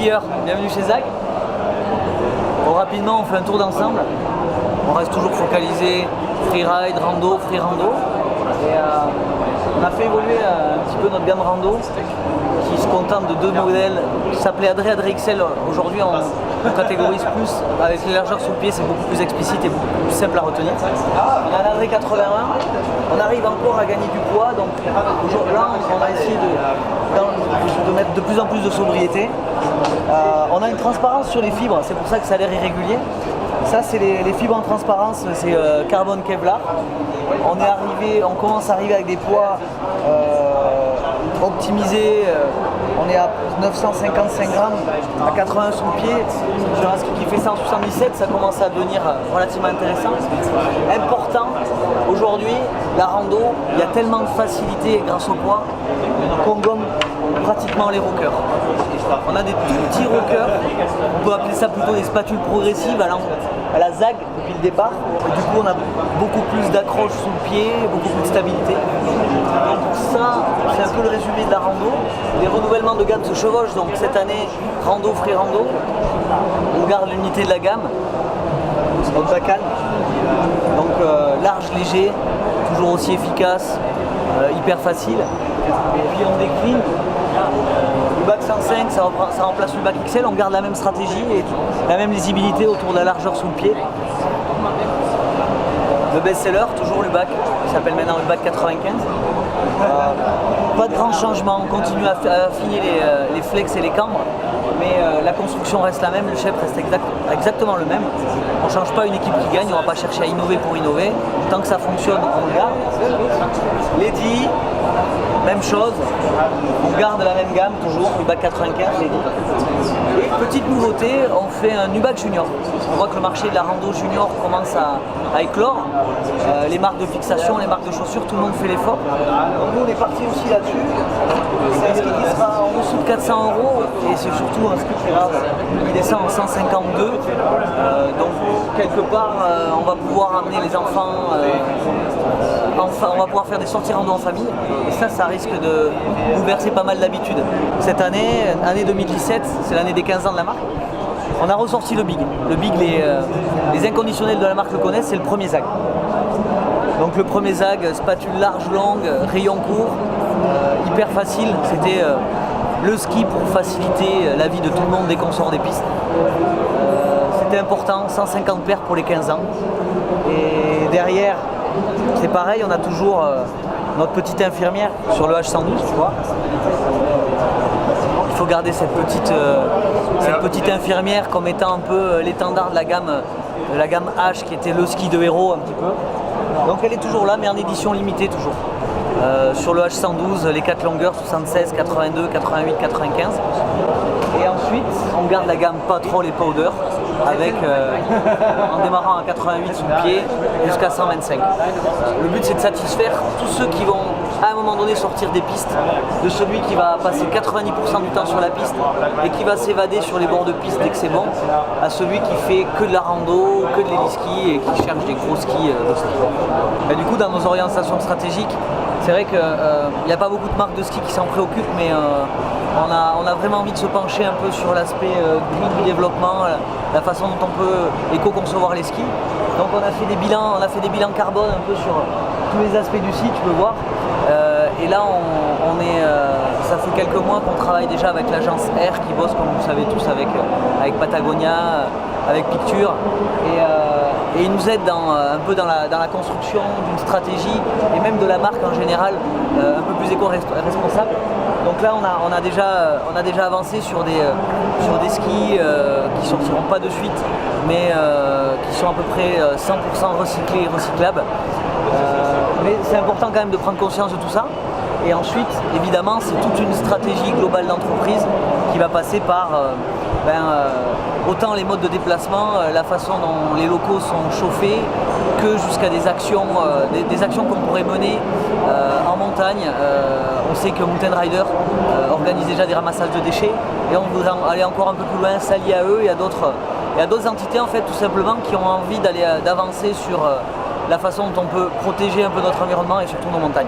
skieurs, bienvenue chez Zag. Bon, rapidement, on fait un tour d'ensemble. On reste toujours focalisé freeride, rando, free rando. Et on a fait évoluer un petit peu notre gamme rando qui se contente de deux modèles qui s'appelait Adré XL. Aujourd'hui, on catégorise plus avec les largeurs sous le pied, c'est beaucoup plus explicite et beaucoup plus simple à retenir. On a l'Adré 81, on arrive encore à gagner du poids, donc là on a essayé de mettre de plus en plus de sobriété. On a une transparence sur les fibres, c'est pour ça que ça a l'air irrégulier. Ça c'est les fibres en transparence, c'est carbone Kevlar. On commence à arriver avec des poids optimisés. On est à 955 grammes à 81 sous le pied. Sur un ski qui fait 177, ça commence à devenir relativement intéressant. Important, aujourd'hui, la rando, il y a tellement de facilité grâce au poids qu'on gomme pratiquement les rockers. On a des tout petits rockers, on peut appeler ça plutôt des spatules progressives à la Zag depuis le départ. Et du coup, on a beaucoup plus d'accroche sous le pied, beaucoup plus de stabilité. Donc ça, c'est un peu le résumé de la rando. Les renouvellements de gamme se chevauchent, donc cette année, rando, free rando. On garde l'unité de la gamme, donc Bacan. Donc large, léger, toujours aussi efficace, hyper facile. Et puis on décline. L'Ubac 105, ça remplace l'Ubac XL, on garde la même stratégie et la même lisibilité autour de la largeur sous le pied. Le best-seller, toujours l'Ubac, qui s'appelle maintenant Ubac 95. Pas de grands changements, on continue à affiner les flex et les cambres, mais la construction reste la même, le shape reste exactement le même. On ne change pas une équipe qui gagne, on ne va pas chercher à innover pour innover. Tant que ça fonctionne, on le garde. Lady, même chose, on garde la même gamme toujours, Ubac 95, Lady. Et petite nouveauté, on fait un Ubac Junior. On voit que le marché de la rando junior commence à éclore. Les marques de fixation, les marques de chaussures, tout le monde fait l'effort. Donc nous on est parti aussi là-dessus. C'est un ski qui sera en dessous de 400 € et c'est surtout un ski qui descend en 152. Donc quelque part on va pouvoir amener les enfants, on va pouvoir faire des sorties rando en famille. Et ça risque de bouleverser pas mal d'habitudes. Cette année, année 2017, c'est l'année des 15 ans de la marque. On a ressorti le Big. Le Big, les inconditionnels de la marque le connaissent, c'est le premier Zag. Donc le premier Zag, spatule large, longue, rayon court, hyper facile. C'était le ski pour faciliter la vie de tout le monde dès qu'on sort des pistes. C'était important, 150 paires pour les 15 ans. Et derrière, c'est pareil, on a toujours notre petite infirmière sur le H112, tu vois. Il faut garder cette petite infirmière comme étant un peu l'étendard de la gamme H qui était le ski de héros un petit peu. Donc elle est toujours là mais en édition limitée toujours. Sur le H112, les 4 longueurs 76, 82, 88, 95. Et ensuite on garde la gamme Patrol et Powder avec en démarrant à 88 sous le pied jusqu'à 125. Le but c'est de satisfaire tous ceux qui vont à un moment donné sortir des pistes, de celui qui va passer 90% du temps sur la piste et qui va s'évader sur les bords de piste dès que c'est bon, à celui qui fait que de la rando, que de l'héliski et qui cherche des gros skis de ski. Et du coup dans nos orientations stratégiques, c'est vrai qu'il n'y a pas beaucoup de marques de ski qui s'en préoccupent, mais on a vraiment envie de se pencher un peu sur l'aspect green du développement, la façon dont on peut éco-concevoir les skis. Donc on a fait des bilans carbone un peu sur tous les aspects du site, tu peux voir. Et là, ça fait quelques mois qu'on travaille déjà avec l'agence Air qui bosse, comme vous savez tous, avec Patagonia, avec Picture. Et ils nous aident un peu dans la construction d'une stratégie et même de la marque en général un peu plus éco-responsable. Donc là, on a déjà avancé sur des skis qui sortiront pas de suite, mais qui sont à peu près 100% recyclés et recyclables. Mais c'est important quand même de prendre conscience de tout ça. Et ensuite, évidemment, c'est toute une stratégie globale d'entreprise qui va passer par autant les modes de déplacement, la façon dont les locaux sont chauffés, que jusqu'à des actions qu'on pourrait mener en montagne. On sait que Mountain Rider organise déjà des ramassages de déchets et on voudrait aller encore un peu plus loin, s'allier à eux et à d'autres entités en fait tout simplement qui ont envie d'avancer sur la façon dont on peut protéger un peu notre environnement et surtout nos montagnes.